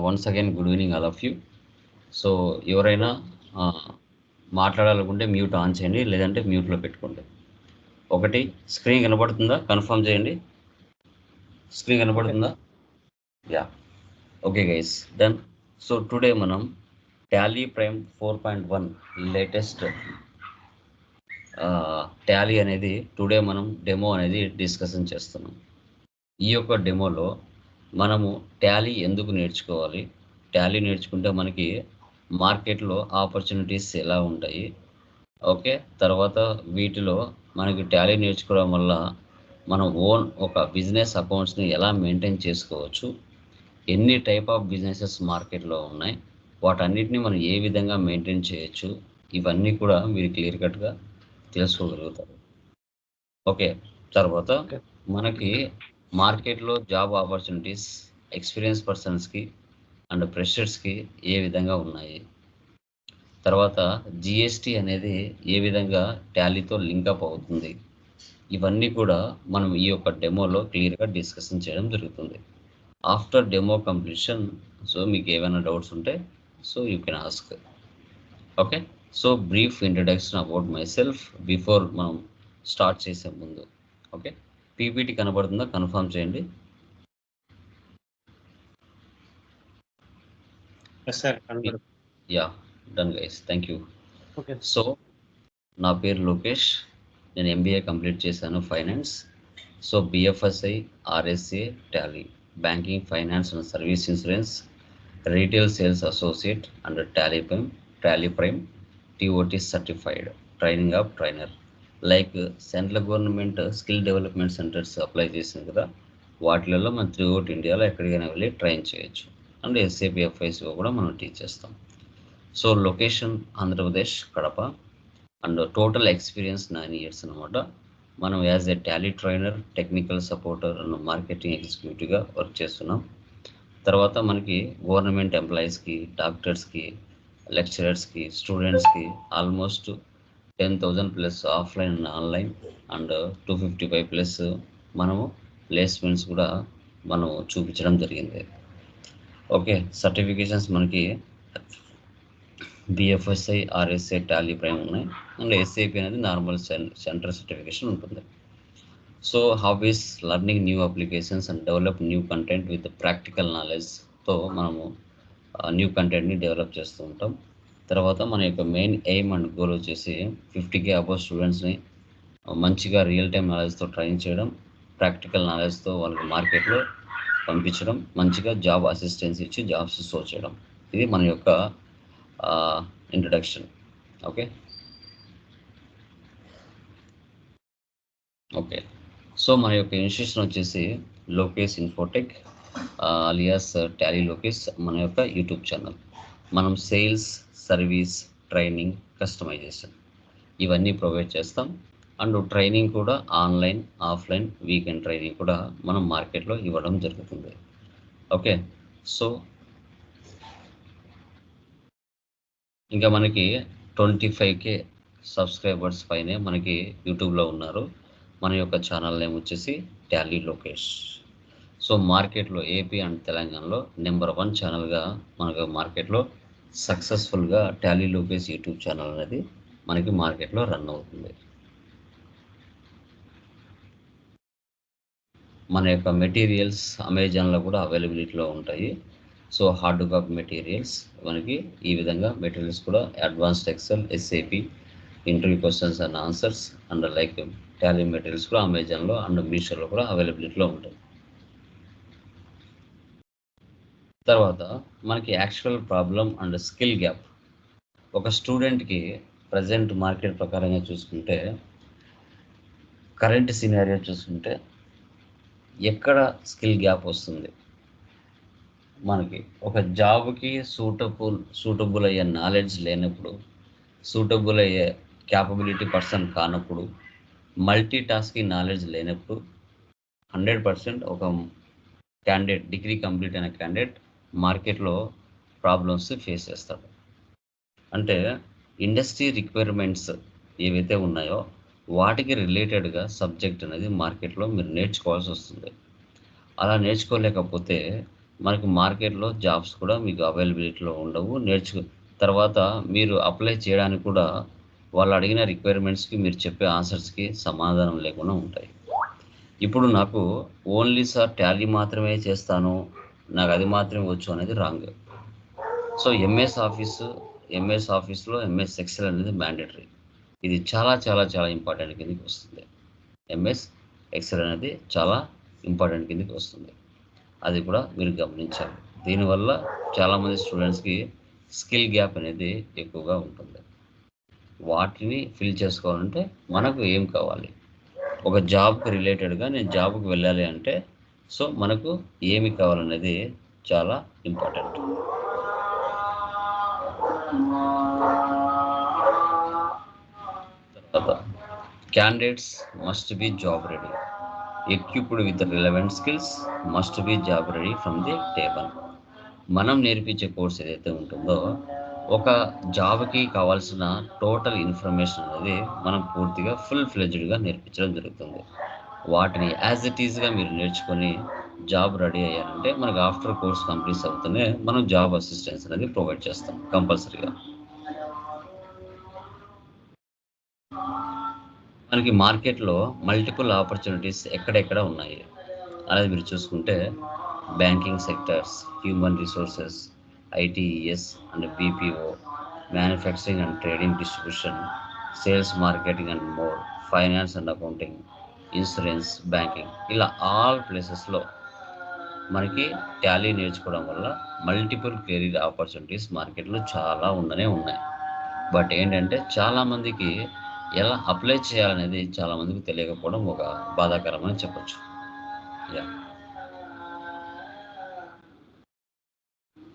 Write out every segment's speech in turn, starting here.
Once again good evening all of you. So ఎవరైనా మాట్లాడాలనుకుంటే mute on చేయండి, లేదంటే మ్యూట్లో పెట్టుకోండి. ఒకటి, స్క్రీన్ కనబడుతుందా? కన్ఫర్మ్ చేయండి. స్క్రీన్ కనబడుతుందా? Yeah, okay guys, done. So today మనం టాలీ ప్రైమ్ 4.1 లేటెస్ట్ టాలీ అనేది టుడే మనం డెమో అనేది డిస్కషన్ చేస్తున్నాం. ఈ యొక్క డెమోలో మనము టాలీ ఎందుకు నేర్చుకోవాలి, టాలీ నేర్చుకుంటే మనకి మార్కెట్లో ఆపర్చునిటీస్ ఎలా ఉంటాయి, ఓకే, తర్వాత వీటిలో మనకి టాలీ నేర్చుకోవడం వల్ల మనం ఓన్ ఒక బిజినెస్ అకౌంట్స్ని ఎలా మెయింటైన్ చేసుకోవచ్చు, ఎన్ని టైప్ ఆఫ్ బిజినెసెస్ మార్కెట్లో ఉన్నాయి, వాటన్నిటిని మనం ఏ విధంగా మెయింటైన్ చేయొచ్చు, ఇవన్నీ కూడా మీరు క్లియర్ కట్గా తెలుసుకోగలుగుతారు. ఓకే, తర్వాత మనకి మార్కెట్లో జాబ్ ఆపర్చునిటీస్ ఎక్స్పీరియన్స్ పర్సన్స్కి అండ్ ఫ్రెషర్స్కి ఏ విధంగా ఉన్నాయి, తర్వాత జిఎస్టీ అనేది ఏ విధంగా టాలీతో లింకప్ అవుతుంది, ఇవన్నీ కూడా మనం ఈ యొక్క డెమోలో క్లియర్గా డిస్కషన్ చేయడం జరుగుతుంది. ఆఫ్టర్ డెమో కంప్లీషన్, సో మీకు ఏమైనా డౌట్స్ ఉంటే so you can ask. Okay, so brief introduction about my self before మనం స్టార్ట్ చేసే ముందు. ఓకే, పీపీటీ కనబడుతుందా? కన్ఫర్మ్ చేయండి. Yeah, done guys, thank you. So నా పేరు లోకేష్, నేను ఎంబీఏ కంప్లీట్ చేశాను finance. So BFSI, RSA, Tally, banking, finance and service insurance, retail sales associate and Tally prime TOT certified, training of trainer. Like central government skill development centres apply చేసింది కదా, వాటిలలో మనం throughout ఇండియాలో ఎక్కడికైనా వెళ్ళి train చేయొచ్చు. And SAP FICO కూడా మనం టీచ్ చేస్తాం. So location Andhra Pradesh, Kadapa. And total experience 9 years అనమాట. మనం as a Tally trainer, technical supporter and marketing ఎగ్జిక్యూటివ్గా వర్క్ చేస్తున్నాం. తర్వాత మనకి గవర్నమెంట్ ఎంప్లాయీస్కి, డాక్టర్స్కి, లెక్చరర్స్కి, స్టూడెంట్స్కి almost 10,000+ offline and online and 255+ మనము ప్లేస్మెంట్స్ కూడా మనం చూపించడం జరిగింది. ఓకే, సర్టిఫికేషన్స్ మనకి బిఎఫ్ఎస్ఐ, ఆర్ఎస్ఐ, టాలీ ప్రైమ్ ఉన్నాయి. అండ్ ఎస్ఏపి అనేది నార్మల్ సెంటర్ సర్టిఫికేషన్ ఉంటుంది. So hobbies, learning new applications and develop new content with practical నాలెడ్జ్తో మనము న్యూ కంటెంట్ని డెవలప్ చేస్తూ ఉంటాం. తర్వాత మన యొక్క మెయిన్ ఎయిమ్ అండ్ గోల్ వచ్చేసి 50K అబౌవ్ స్టూడెంట్స్ని మంచిగా రియల్ టైం నాలెడ్జ్తో ట్రైన్ చేయడం, ప్రాక్టికల్ నాలెడ్జ్తో వాళ్ళకి మార్కెట్లో పంపించడం, మంచిగా జాబ్ అసిస్టెన్స్ ఇచ్చి జాబ్స్ సో చేయడం. ఇది మన యొక్క ఇంట్రడక్షన్. ఓకే ఓకే సో మన యొక్క ఇన్స్టిట్యూషన్ వచ్చేసి Lokesh Infotech alias Tally Lokesh మన యొక్క యూట్యూబ్ ఛానల్. మనం సేల్స్, సర్వీస్, ట్రైనింగ్, కస్టమైజేషన్ ఇవన్నీ ప్రొవైడ్ చేస్తాం. అండ్ ట్రైనింగ్ కూడా ఆన్లైన్, ఆఫ్లైన్, వీకెండ్ ట్రైనింగ్ కూడా మనం మార్కెట్లో ఇవ్వడం జరుగుతుంది. ఓకే, సో ఇంకా మనకి 25K సబ్స్క్రైబర్స్ పైనే మనకి యూట్యూబ్లో ఉన్నారు. మన యొక్క ఛానల్ నేమ్ వచ్చేసి టాలీ లోకేష్. సో మార్కెట్లో ఏపీ అండ్ తెలంగాణలో నెంబర్ 1 ఛానల్గా మనకు మార్కెట్లో సక్సెస్ఫుల్గా టాలీ లోకేష్ యూట్యూబ్ ఛానల్ అనేది మనకి మార్కెట్లో రన్ అవుతుంది. మన యొక్క మెటీరియల్స్ అమెజాన్లో కూడా అవైలబిలిటీలో ఉంటాయి. సో హార్డ్ కాపీ మెటీరియల్స్ మనకి ఈ విధంగా మెటీరియల్స్ కూడా advanced Excel, SAP, interview questions and answers and like Tally materials కూడా అమెజాన్లో అండ్ మీషోలో కూడా అవైలబిలిటీలో ఉంటాయి. తర్వాత మనకి actual problem and skill gap. ఒక స్టూడెంట్కి ప్రజెంట్ మార్కెట్ ప్రకారంగా చూసుకుంటే, కరెంట్ సినారియో చూసుకుంటే ఎక్కడ స్కిల్ గ్యాప్ వస్తుంది, మనకి ఒక జాబ్కి సూటబుల్ అయ్యే నాలెడ్జ్ లేనప్పుడు, సూటబుల్ అయ్యే క్యాపబిలిటీ పర్సన్ కానప్పుడు, మల్టీ టాస్కింగ్ నాలెడ్జ్ లేనప్పుడు 100% ఒక క్యాండిడేట్, డిగ్రీ కంప్లీట్ అయిన క్యాండిడేట్ మార్కెట్లో ప్రాబ్లమ్స్ ఫేస్ చేస్తాడు. అంటే ఇండస్ట్రీ రిక్వైర్మెంట్స్ ఏవైతే ఉన్నాయో వాటికి రిలేటెడ్గా సబ్జెక్ట్ అనేది మార్కెట్లో మీరు నేర్చుకోవాల్సి వస్తుంది. అలా నేర్చుకోలేకపోతే మనకు మార్కెట్‌లో జాబ్స్ కూడా మీకు అవైలబిలిటీలో ఉండవు. తర్వాత మీరు అప్లై చేయడానికి కూడా వాళ్ళు అడిగిన రిక్వైర్మెంట్స్‌కి మీరు చెప్పే ఆన్సర్స్‌కి సమాధానం లేకుండా ఉంటాయి. ఇప్పుడు నాకు ఓన్లీ సార్ టాలీ మాత్రమే చేస్తాను. నాకు అది మాత్రమే వచ్చు అనేది రాంగ్. సో ఎంఎస్ ఆఫీస్‌లో ఎంఎస్ ఎక్సెల్ అనేది మ్యాండేటరీ. ఇది చాలా చాలా చాలా ఇంపార్టెంట్ కిందకి వస్తుంది. ఎంఎస్ ఎక్సెల్ అనేది చాలా ఇంపార్టెంట్ కిందకి వస్తుంది. అది కూడా మీరు గమనించాలి. దీనివల్ల చాలామంది స్టూడెంట్స్‌కి స్కిల్ గ్యాప్ అనేది ఎక్కువగా ఉంటుంది. వాటిని ఫిల్ చేసుకోవాలంటే మనకు ఏం కావాలి? ఒక జాబ్‌కి రిలేటెడ్‌గా నేను జాబ్‌కి వెళ్ళాలి అంటే సో, మనకు ఏమి కావాలనేది చాలా ఇంపార్టెంట్. తర్వాత candidates must be job ready. Equipped with relevant skills must be job ready from the table. మనం నేర్పించే కోర్స్ ఏదైతే ఉంటుందో ఒక జాబ్కి కావాల్సిన టోటల్ ఇన్ఫర్మేషన్ అనేది మనం పూర్తిగా ఫుల్ ఫ్లెడ్జ్డ్గా నేర్పించడం జరుగుతుంది. వాటిని యాజ్ ఇట్ ఈజ్గా మీరు నేర్చుకొని జాబ్ రెడీ అయ్యారంటే మనకు ఆఫ్టర్ కోర్స్ కంప్లీట్స్ అవుతూనే మనం జాబ్ అసిస్టెన్స్ అనేది ప్రొవైడ్ చేస్తాం కంపల్సరీగా. మనకి మార్కెట్‌లో మల్టిపుల్ ఆపర్చునిటీస్ ఎక్కడెక్కడ ఉన్నాయి అనేది మీరు చూసుకుంటే banking sectors, human resources, ITES and BPO, manufacturing and trading distribution, sales marketing and more, finance and accounting, insurance, banking ఇలా ఆల్ ప్లేసెస్‌లో మనకి టాలీ నేర్చుకోవడం వల్ల మల్టిపుల్ కెరీర్ ఆపర్చునిటీస్ మార్కెట్‌లో చాలా ఉన్నాయి. బట్ ఏంటంటే చాలామందికి ఎలా అప్లై చేయాలనేది చాలామందికి తెలియకపోవడం ఒక బాధాకరమని చెప్పొచ్చు. యాహ్!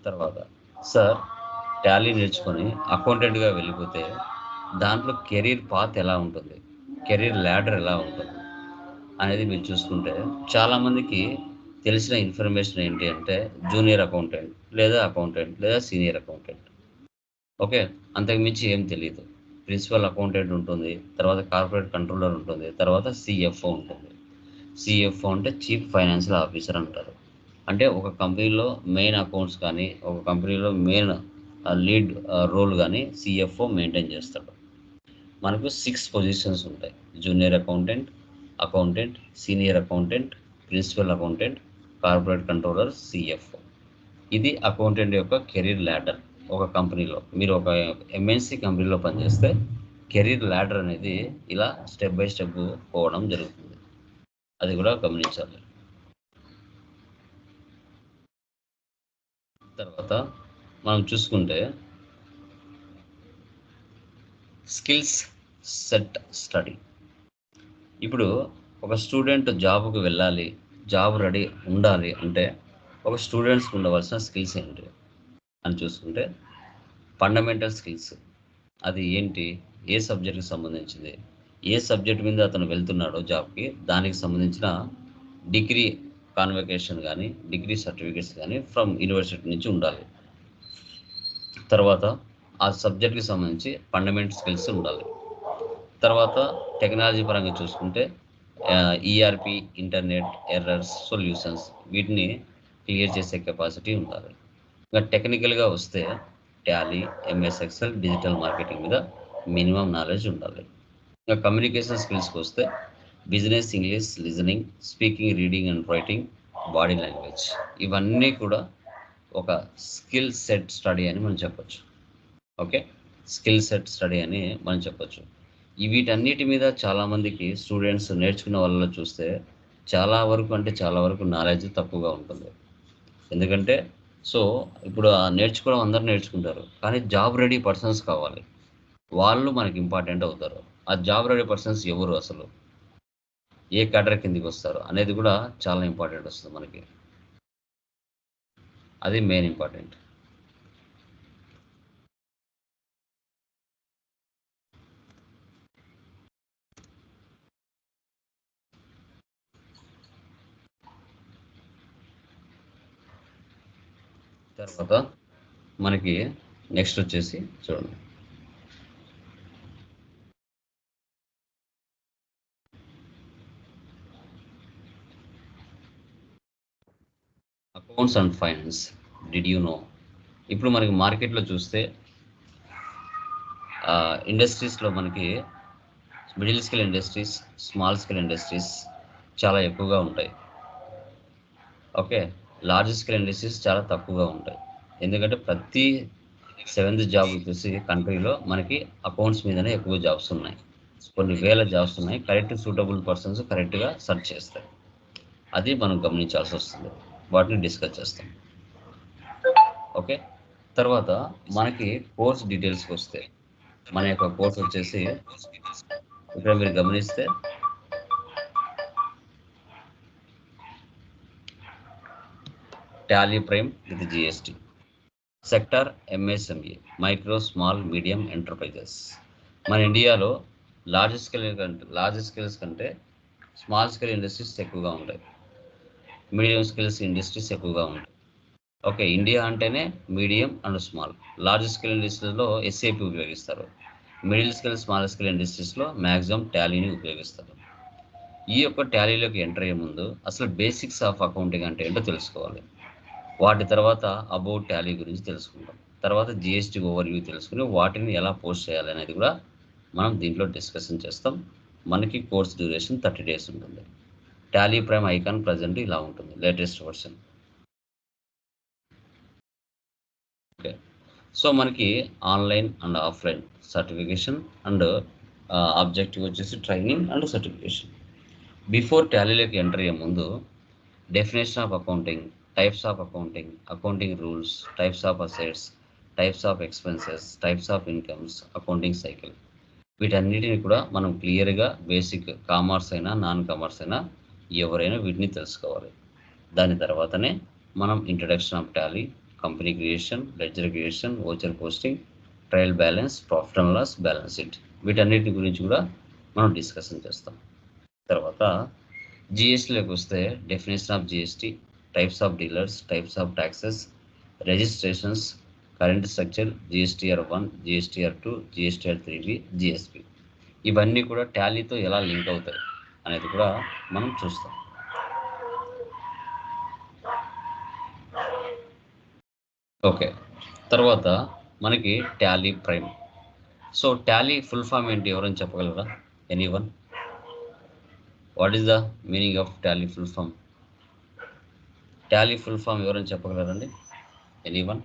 తర్వాత సార్ టాలీ నేర్చుకొని అకౌంటెంట్‌గా వెళ్ళిపోతే దాంట్లో కెరీర్ పాత్ ఎలా ఉంటుంది? కెరీర్ ల్యాడర్ ఎలా ఉంటుంది? అనేది మీరు చూసుకుంటే చాలామందికి తెలిసిన ఇన్ఫర్మేషన్ ఏంటి అంటే జూనియర్ అకౌంటెంట్ లేదా సీనియర్ అకౌంటెంట్. ఓకే. అంతకు మించి ఏం తెలీదు. ప్రిన్సిపల్ అకౌంటెంట్ ఉంటుంది. తర్వాత కార్పొరేట్ కంట్రోలర్ ఉంటుంది. తర్వాత సీఎఫ్ఓ ఉంటుంది. సీఎఫ్ఓ అంటే చీఫ్ ఫైనాన్షియల్ ఆఫీసర్ అంటారు. అంటే ఒక కంపెనీలో మెయిన్ అకౌంట్స్ కానీ, ఒక కంపెనీలో మెయిన్ లీడ్ రోల్ గానీ సీఎఫ్ఓ మెయింటైన్ చేస్తాడు. మనకు 6 పొజిషన్స్ ఉంటాయి. Junior accountant, accountant, senior accountant, principal accountant, corporate controller, CFO. ఇది అకౌంటెంట్ యొక్క కెరీర్ ల్యాడర్. ఒక కంపెనీలో మీరు ఒక ఎంఎన్‌సి కంపెనీలో పనిచేస్తే కెరీర్ ల్యాడర్ అనేది ఇలా స్టెప్ బై స్టెప్ పోవడం జరుగుతుంది. అది కూడా గమనించాలి. తర్వాత మనం చూసుకుంటే స్కిల్స్ సెట్ స్టడీ. ఇప్పుడు ఒక స్టూడెంట్ జాబ్‌కి వెళ్ళాలి, జాబ్ రెడీ ఉండాలి అంటే ఒక స్టూడెంట్స్‌కి ఉండవలసిన స్కిల్స్ ఏంటి అని చూసుకుంటే ఫండమెంటల్ స్కిల్స్. అది ఏంటి? ఏ సబ్జెక్ట్‌కి సంబంధించింది? ఏ సబ్జెక్ట్ మీద అతను వెళ్తున్నాడో జాబ్‌కి దానికి సంబంధించిన డిగ్రీ కాన్వకేషన్ గానీ, డిగ్రీ సర్టిఫికేట్స్ గానీ ఫ్రమ్ యూనివర్సిటీ నుంచి ఉండాలి. తర్వాత ఆ సబ్జెక్ట్‌కి సంబంధించి ఫండమెంటల్ స్కిల్స్ ఉండాలి. తర్వాత టెక్నాలజీ పరంగా చూసుకుంటే ఈఆర్‌పీ, ఇంటర్నెట్, ఎర్రర్స్, సొల్యూషన్స్ వీటిని క్లియర్ చేసే కెపాసిటీ ఉండాలి. ఇంకా టెక్నికల్‌గా వస్తే Tally, MS Excel, digital marketing మీద మినిమమ్ నాలెడ్జ్ ఉండాలి. ఇంకా కమ్యూనికేషన్ స్కిల్స్‌కొస్తే business English, listening, speaking, reading and writing, body language ఇవన్నీ కూడా ఒక స్కిల్ సెట్ స్టడీ అని మనం చెప్పొచ్చు. ఓకే. స్కిల్ సెట్ స్టడీ అని మనం చెప్పొచ్చు. వీటన్నిటి మీద చాలామందికి స్టూడెంట్స్ నేర్చుకున్న వాళ్ళలో చూస్తే చాలా వరకు నాలెడ్జ్ తక్కువగా ఉంటుంది. ఎందుకంటే సో, ఇప్పుడు నేర్చుకోవడం అందరూ నేర్చుకుంటారు. కానీ జాబ్ రెడీ పర్సన్స్ కావాలి. వాళ్ళు మనకి ఇంపార్టెంట్ అవుతారు. ఆ జాబ్ రెడీ పర్సన్స్ ఎవరు అసలు? ఏ కేడర్ కిందకొస్తారు అనేది కూడా చాలా ఇంపార్టెంట్ వస్తుంది మనకి. అది మెయిన్ ఇంపార్టెంట్. తర్వాత మనకి నెక్స్ట్ వచ్చేసి చూడండి. Accounts and finance. Did you know? ఇప్పుడు మనకి మార్కెట్లో చూస్తే ఇండస్ట్రీస్లో మనకి middle scale industries, small scale industries చాలా ఎక్కువగా ఉంటాయి. ఓకే, లార్జ్ స్కేల్ ఇండస్ట్రీస్ చాలా తక్కువగా ఉంటాయి. ఎందుకంటే ప్రతి 7th జాబ్ వచ్చేసి కంట్రీలో మనకి అకౌంట్స్ మీదనే ఎక్కువ జాబ్స్ ఉన్నాయి. కొన్ని వేల జాబ్స్ ఉన్నాయి. కరెక్ట్ సూటబుల్ పర్సన్స్ కరెక్ట్గా సెర్చ్ చేస్తారు. అది మనం గమనించాల్సి వస్తుంది. వాటిని డిస్కస్ చేస్తాం. ఓకే, తర్వాత మనకి కోర్స్ డీటెయిల్స్కి వస్తే మన యొక్క కోర్స్ వచ్చేసి ఇక్కడ మీరు గమనిస్తే Tally Prime with GST, sector MSME, micro small medium enterprises. మన ఇండియాలో లార్జ్ స్కేల్స్ కంటే స్మాల్ స్కేల్ ఇండస్ట్రీస్ ఎక్కువగా ఉంటాయి, మీడియం స్కేల్స్ ఇండస్ట్రీస్ ఎక్కువగా ఉంటాయి. ఓకే, ఇండియా అంటేనే medium and small. Large scale ఇండస్ట్రీస్లో ఎస్ఏపి ఉపయోగిస్తారు. మిడిల్ స్కేల్, స్మాల్ స్కేల్ ఇండస్ట్రీస్లో మ్యాక్సిమం టాలీని ఉపయోగిస్తారు. ఈ యొక్క టాలీలోకి ఎంటర్ అయ్యే ముందు అసలు బేసిక్స్ ఆఫ్ అకౌంటింగ్ అంటే ఏంటో తెలుసుకోవాలి. వాటి తర్వాత అబౌట్ టాలీ గురించి తెలుసుకుంటాం. తర్వాత జిఎస్టీ ఓవర్వ్యూ తెలుసుకుని వాటిని ఎలా పోస్ట్ చేయాలి అనేది కూడా మనం దీంట్లో డిస్కషన్ చేస్తాం. మనకి కోర్స్ డ్యూరేషన్ 30 days ఉంటుంది. టాలీ ప్రైమ్ ఐకాన్ ప్రజెంట్ ఇలా ఉంటుంది, లేటెస్ట్ వర్షన్. ఓకే, సో మనకి online and offline certification and objective వచ్చేసి ట్రైనింగ్ అండ్ సర్టిఫికేషన్. బిఫోర్ టాలీలోకి ఎంటర్ అయ్యే ముందు definition of accounting, types of accounting, accounting rules, types of assets, types of expenses, types of incomes, accounting cycle, వీటన్నిటిని కూడా మనం క్లియర్గా basic commerce అయినా non commerce అయినా ఎవరైనా వీటిని తెలుసుకోవాలి. దాని తర్వాతనే మనం introduction of Tally, company creation, ledger creation, voucher posting, trial balance, profit and loss, balance sheet, వీటన్నిటి గురించి కూడా మనం డిస్కషన్ చేస్తాం. తర్వాత జిఎస్టీలోకి వస్తే definition of GST, types of dealers, types of taxes, registrations, current structure, GSTR 1, GSTR 2, GSTR 3B, GSP, ఇవన్నీ కూడా టాలీతో ఎలా లింక్ అవుతాయి అనేది కూడా మనం చూస్తాం. ఓకే, తర్వాత మనకి Tally Prime. So Tally full form ఏంటి, ఎవరైనా చెప్పగలరా? Anyone? What is the meaning of Tally full form? Tally full form ఎవరైనా చెప్పగలరండి? Anyone?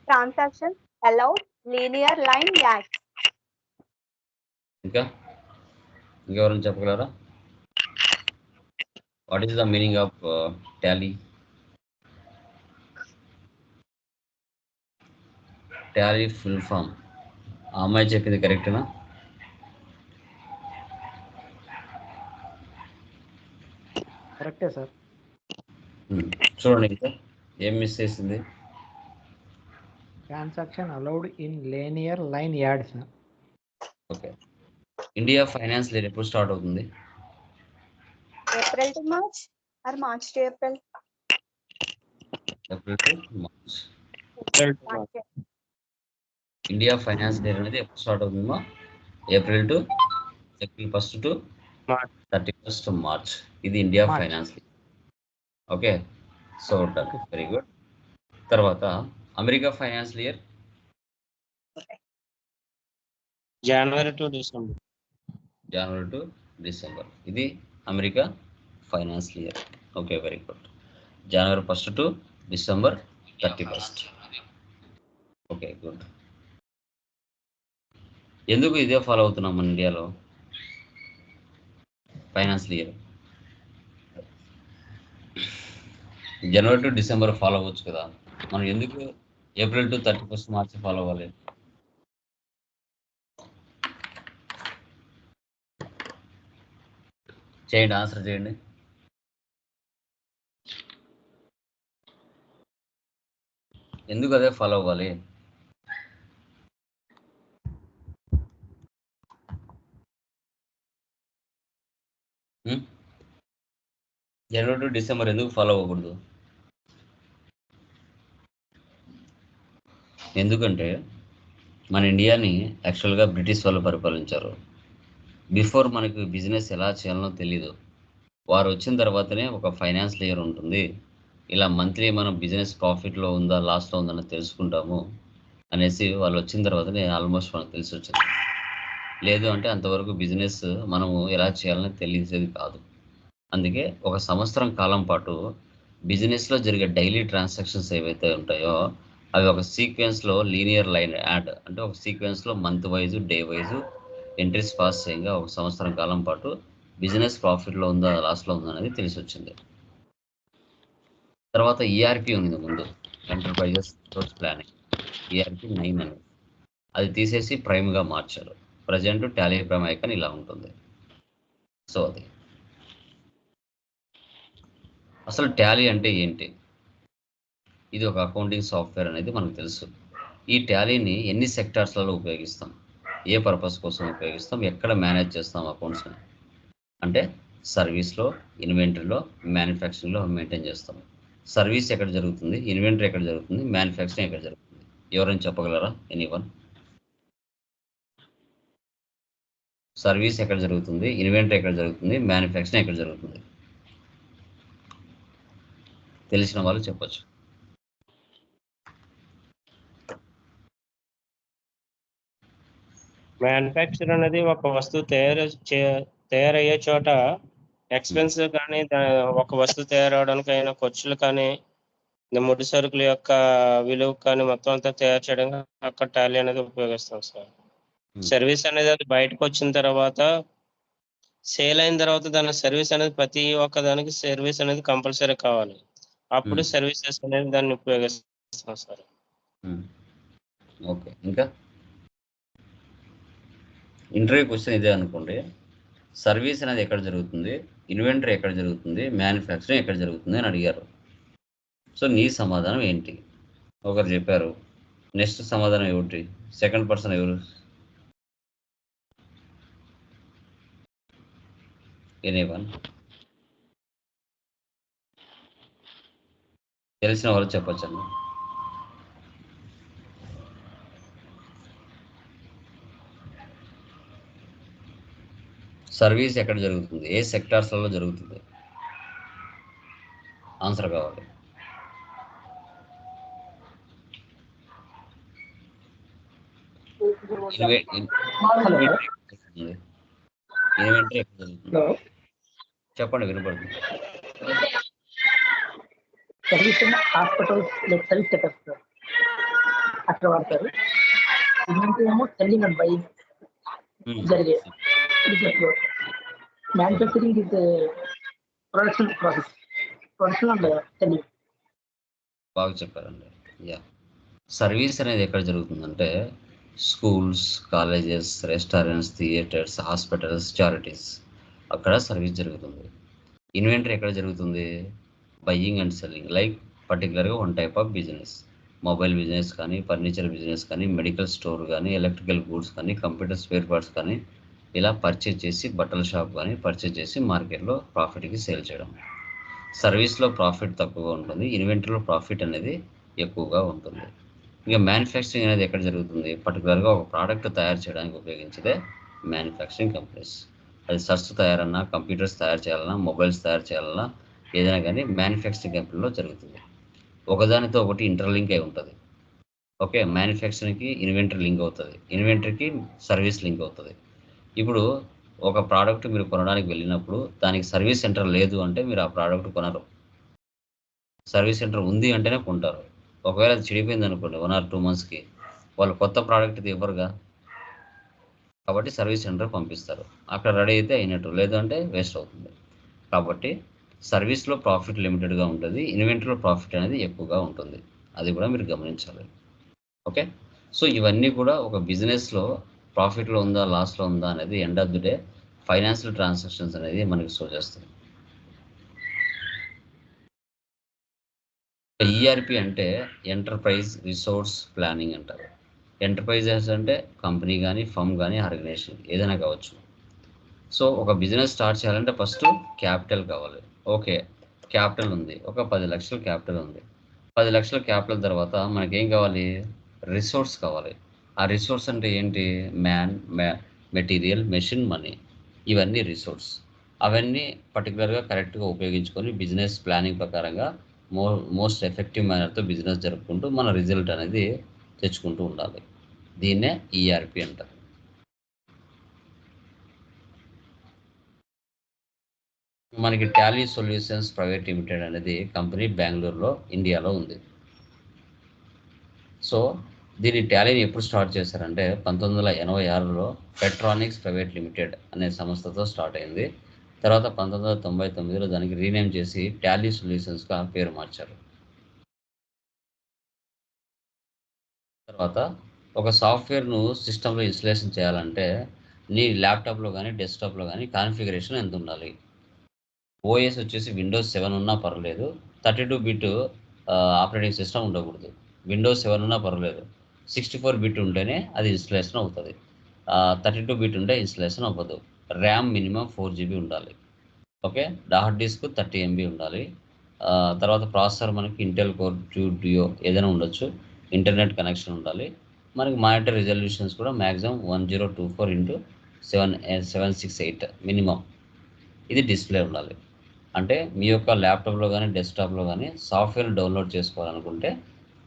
Transaction allowed linear line add. ఇంకెవరైనా చెప్పగలరా? What is the meaning of Tally? Tally full form ఆ అమ్మాయి చెప్పింది కరెక్టేనా? కరెక్టే సార్. చూడండి ఇంకా ఏం మిస్ చేసింది. Transaction allowed in linear line add sir. Okay, India finance year ఎప్పుడు స్టార్ట్ అవుతుంది? April to March or March to April? April to March. India finance year అనేది ఎప్పుడు స్టార్ట్ అవుతుందో April 1st to 31st March. ఇది India finance. Okay, so done, very good. తర్వాత America finance year January to December. ఇది America finance year. Okay, very good. January 1st to December 31st. Okay, good. ఎందుకు ఇదే follow అవుతున్నాం మన ఇండియాలో finance year? January to December follow అవ్వచ్చు కదా, మనం ఎందుకు April to 31st March follow అవ్వాలి? చేయండి, ఆన్సర్ చేయండి. ఎందుకు అదే ఫాలో అవ్వాలి? జనవరి టు డిసెంబర్ ఎందుకు ఫాలో అవ్వకూడదు? ఎందుకంటే మన ఇండియాని యాక్చువల్గా బ్రిటిష్ వాళ్ళు పరిపాలించారు. బిఫోర్ మనకు బిజినెస్ ఎలా చేయాలనో తెలీదు. వారు వచ్చిన తర్వాతనే ఒక ఫైనాన్స్ లేయర్ ఉంటుంది, ఇలా మంత్లీ మనం బిజినెస్ ప్రాఫిట్లో ఉందా లాస్లో ఉందని తెలుసుకుంటాము అనేసి వాళ్ళు వచ్చిన తర్వాతనే ఆల్మోస్ట్ మనకు తెలిసి వచ్చింది. లేదు అంటే అంతవరకు బిజినెస్ మనము ఎలా చేయాలని తెలిసేది కాదు. అందుకే ఒక సంవత్సరం కాలం పాటు బిజినెస్లో జరిగే డైలీ ట్రాన్సాక్షన్స్ ఏవైతే ఉంటాయో అవి ఒక సీక్వెన్స్లో లీనియర్ లైన్ యాడ్ అంటే ఒక సీక్వెన్స్లో month wise day wise entries pass చేయంగా ఒక సంవత్సరం కాలం పాటు బిజినెస్ ప్రాఫిట్లో ఉందా లాస్లో ఉందా అనేది తెలిసి వచ్చింది. తర్వాత ఈఆర్పి ఉంది ముందు, ఎంటర్ప్రైజెస్ రిసోర్స్ ప్లానింగ్, ఈఆర్పి 9 అనేది అది తీసేసి ప్రైమ్గా మార్చారు. ప్రజెంట్ టాలీ ప్రైమ్ ఐకాన్ ఇలా ఉంటుంది. సో అది అసలు టాలీ అంటే ఏంటి? ఇది ఒక అకౌంటింగ్ సాఫ్ట్వేర్ అనేది మనకు తెలుసు. ఈ టాలీని ఎన్ని సెక్టార్స్లలో ఉపయోగిస్తాం, ఏ పర్పస్ కోసం ఉపయోగిస్తాం, ఎక్కడ మేనేజ్ చేస్తాం అకౌంట్స్ని అంటే సర్వీస్లో, ఇన్వెంటరీలో, మ్యానుఫ్యాక్చరింగ్లో మెయింటైన్ చేస్తాం. సర్వీస్ ఎక్కడ జరుగుతుంది, ఇన్వెంటరీ ఎక్కడ జరుగుతుంది, మ్యానుఫ్యాక్చరింగ్ ఎక్కడ జరుగుతుంది? ఎవరైనా చెప్పగలరా? ఎనీవన్? సర్వీస్ ఎక్కడ జరుగుతుంది, ఇన్వెంటరీ ఎక్కడ జరుగుతుంది, మ్యానుఫ్యాక్చరింగ్ ఎక్కడ జరుగుతుంది? తెలిసిన వాళ్ళు చెప్పొచ్చు. మ్యానుఫ్యాక్చర్ అనేది ఒక వస్తువు తయారయ్యే చోట ఎక్స్పెన్స్ కానీ ఒక వస్తువు తయారవడానికి అయిన ఖర్చులు కానీ ముడి సరుకుల యొక్క విలువ కానీ మొత్తం అంతా తయారు చేయడానికి అక్కడ టాలీ అనేది ఉపయోగిస్తాం సార్. సర్వీస్ అనేది అది బయటకు వచ్చిన తర్వాత సేల్ అయిన తర్వాత దాని సర్వీస్ అనేది ప్రతి ఒక్క దానికి సర్వీస్ అనేది కంపల్సరీ కావాలి. అప్పుడు సర్వీసెస్ అనేది దాన్ని ఉపయోగిస్తాం సార్. ఓకే, ఇంకా ఇంటర్వ్యూ క్వశ్చన్ ఇదే అనుకోండి. సర్వీస్ అనేది ఎక్కడ జరుగుతుంది, ఇన్వెంటరీ ఎక్కడ జరుగుతుంది, మ్యానుఫ్యాక్చరింగ్ ఎక్కడ జరుగుతుంది అని అడిగారు. సో నీ సమాధానం ఏంటి? ఒకరు చెప్పారు. నెక్స్ట్ సమాధానం ఏమిటి? సెకండ్ పర్సన్ ఎవరు? ఎనీవన్? తెలిసిన వాళ్ళు చెప్పొచ్చండి. సర్వీస్ ఎక్కడ జరుగుతుంది, ఏ సెక్టార్స్లలో జరుగుతుంది? ఆన్సర్ కావాలి. ఇన్వెంటరీ ఎక్కడ జరుగుతుంది? చెప్పండి, వినపడుతుంది. Service hospitals like service sectors అక్కడ వాడతారు. ఇన్వెంటరీ ఏమో సెల్లింగ్ అండ్ బయింగ్ జరిగే manufacturing is production process, production and selling. బాగా చెప్పారండి. యా, సర్వీస్ అనేది ఎక్కడ జరుగుతుందంటే schools, colleges, restaurants, theatres, hospitals, charities, అక్కడ సర్వీస్ జరుగుతుంది. ఇన్వెంటరీ ఎక్కడ జరుగుతుంది? బయ్యింగ్ అండ్ సెల్లింగ్, లైక్ పర్టికులర్గా one type of business, mobile business కానీ, ఫర్నిచర్ బిజినెస్ కానీ, మెడికల్ స్టోర్ కానీ, ఎలక్ట్రికల్ గూడ్స్ కానీ, కంప్యూటర్ స్పేర్ పార్ట్స్ కానీ, ఇలా పర్చేజ్ చేసి బట్టల షాప్ కానీ పర్చేజ్ చేసి మార్కెట్లో ప్రాఫిట్కి సేల్ చేయడం. సర్వీస్లో ప్రాఫిట్ తక్కువగా ఉంటుంది, ఇన్వెంటరీలో ప్రాఫిట్ అనేది ఎక్కువగా ఉంటుంది. ఇంకా మ్యానుఫ్యాక్చరింగ్ అనేది ఎక్కడ జరుగుతుంది? పర్టికులర్గా ఒక ప్రోడక్ట్ తయారు చేయడానికి ఉపయోగించేదే మ్యానుఫ్యాక్చరింగ్ కంపెనీస్. అది సర్స్ తయారన్నా, కంప్యూటర్స్ తయారు చేయాలన్నా, మొబైల్స్ తయారు చేయాలన్నా, ఏదైనా కానీ మ్యానుఫ్యాక్చరింగ్ కంపెనీలో జరుగుతుంది. ఒకదానితో ఒకటి ఇంటర్లింక్ అయి ఉంటుంది. ఓకే, మ్యానుఫ్యాక్చరింగ్కి ఇన్వెంటరీ లింక్ అవుతుంది, ఇన్వెంటరీకి సర్వీస్ లింక్ అవుతుంది. ఇప్పుడు ఒక ప్రోడక్ట్ మీరు కొనడానికి వెళ్ళినప్పుడు దానికి సర్వీస్ సెంటర్ లేదు అంటే మీరు ఆ ప్రోడక్ట్ కొనరు. సర్వీస్ సెంటర్ ఉంది అంటేనే కొంటారు. ఒకవేళ అది చెడిపోయింది అనుకోండి 1 or 2 monthsకి, వాళ్ళు కొత్త ప్రోడక్ట్ ఇవ్వరుగా. కాబట్టి సర్వీస్ సెంటర్ పంపిస్తారు, అక్కడ రెడీ అయితే అయినట్టు, లేదంటే వేస్ట్ అవుతుంది. కాబట్టి సర్వీస్లో ప్రాఫిట్ లిమిటెడ్గా ఉంటుంది, ఇన్వెంటరీలో ప్రాఫిట్ అనేది ఎక్కువగా ఉంటుంది. అది కూడా మీరు గమనించాలి. ఓకే, సో ఇవన్నీ కూడా ఒక బిజినెస్లో ప్రాఫిట్లో ఉందా లాస్లో ఉందా అనేది end of the day financial transactions అనేది మనకి షో చేస్తుంది. ఈఆర్పి అంటే ఎంటర్ప్రైజ్ రిసోర్స్ ప్లానింగ్ అంటారు. ఎంటర్ప్రైజెస్ అంటే కంపెనీ కానీ, ఫర్మ్ కానీ, ఆర్గనైజేషన్ ఏదైనా కావచ్చు. సో ఒక బిజినెస్ స్టార్ట్ చేయాలంటే ఫస్ట్ క్యాపిటల్ కావాలి. ఓకే, క్యాపిటల్ ఉంది, ఒక 10 లక్షల క్యాపిటల్ ఉంది. 10 లక్షల క్యాపిటల్ తర్వాత మనకేం కావాలి? రిసోర్స్ కావాలి. ఆ రిసోర్స్ అంటే ఏంటి? మెటీరియల్, మెషిన్, మనీ, ఇవన్నీ రిసోర్స్. అవన్నీ పర్టికులర్గా కరెక్ట్గా ఉపయోగించుకొని బిజినెస్ ప్లానింగ్ ప్రకారంగా మోస్ట్ ఎఫెక్టివ్ మేనర్తో బిజినెస్ జరుపుకుంటూ మన రిజల్ట్ అనేది తెచ్చుకుంటూ ఉండాలి. దీన్నే ఈఆర్పి అంటారు. మనకి టాలీ సొల్యూషన్స్ ప్రైవేట్ లిమిటెడ్ అనేది కంపెనీ బెంగళూరులో ఇండియాలో ఉంది. సో దీని టాలీని ఎప్పుడు స్టార్ట్ చేశారంటే 1986లో పెట్రానిక్స్ ప్రైవేట్ లిమిటెడ్ అనే సంస్థతో స్టార్ట్ అయింది. తర్వాత 1999లో దానికి రీనేమ్ చేసి టాలీ సొల్యూషన్స్గా పేరు మార్చారు. తర్వాత ఒక సాఫ్ట్వేర్ను సిస్టంలో ఇన్స్టలేషన్ చేయాలంటే నీ ల్యాప్టాప్లో కానీ డెస్క్టాప్లో కానీ కాన్ఫిగరేషన్ ఎంత ఉండాలి? ఓఎస్ వచ్చేసి విండోస్ 7 ఉన్నా పర్లేదు, 32 బిట్ ఆపరేటింగ్ సిస్టమ్ ఉండకూడదు. విండోస్ 7 ఉన్నా పర్లేదు, 64 బిట్ ఉంటేనే అది ఇన్స్టలేషన్ అవుతుంది. 32 బిట్ ఉంటే ఇన్స్టలేషన్ అవ్వదు. ర్యామ్ మినిమం 4 GB ఉండాలి. ఓకే, హార్డ్ డిస్క్ 30 MB ఉండాలి. తర్వాత ప్రాసెసర్ మనకి ఇంటెల్ కోర్ 2 డియో ఏదైనా ఉండొచ్చు. ఇంటర్నెట్ కనెక్షన్ ఉండాలి. మనకి మానిటర్ రిజల్యూషన్స్ కూడా మ్యాక్సిమం 1024x768 మినిమం ఇది డిస్ప్లే ఉండాలి. అంటే మీ యొక్క ల్యాప్టాప్లో కానీ డెస్క్టాప్లో కానీ సాఫ్ట్వేర్ డౌన్లోడ్ చేసుకోవాలనుకుంటే